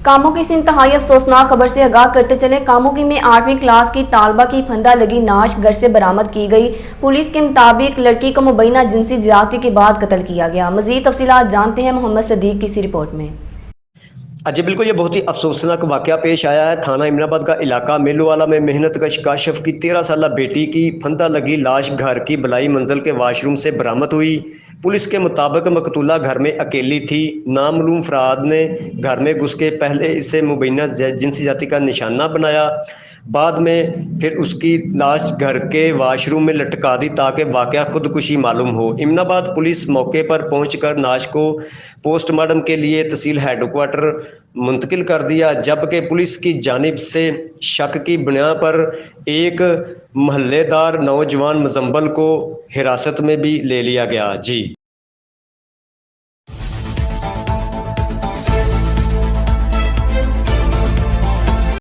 कामों की इस इंतहाई अफसोसनाक खबर से आगाह करते चले। कामोगी में 8वीं क्लास की तालबा की फंदा लगी नाश घर से बरामद की गई। पुलिस के मुताबिक लड़की को मुबैना जिनसी ज्यादती के बाद कत्ल किया गया। मजीद तफसीलात जानते हैं मोहम्मद सदीक की इसी रिपोर्ट में। जी बिल्कुल, ये बहुत ही अफसोसनाक वाक़या पेश आया है। थाना इमराबाद का इलाका मेलूवाला में मेहनत कश काशिफ की 13 साला बेटी की फंदा लगी लाश घर की बलाई मंजिल के वाशरूम से बरामद हुई। पुलिस के मुताबिक मकतूला घर में अकेली थी। नामालूम अफराद ने घर में घुस के पहले इसे मुबैना जिनसी जाति का निशाना बनाया, बाद में फिर उसकी लाश घर के वाशरूम में लटका दी ताकि वाक़या खुदकुशी मालूम हो। इमराबाद पुलिस मौके पर पहुंचकर लाश को पोस्टमार्टम के लिए तहसील हेडक्वार्टर मुंतकिल कर दिया, जबकि पुलिस की जानिब से शक की बुनियाद पर एक महल्लेदार नौजवान मुजम्मल को हिरासत में भी ले लिया गया। जी।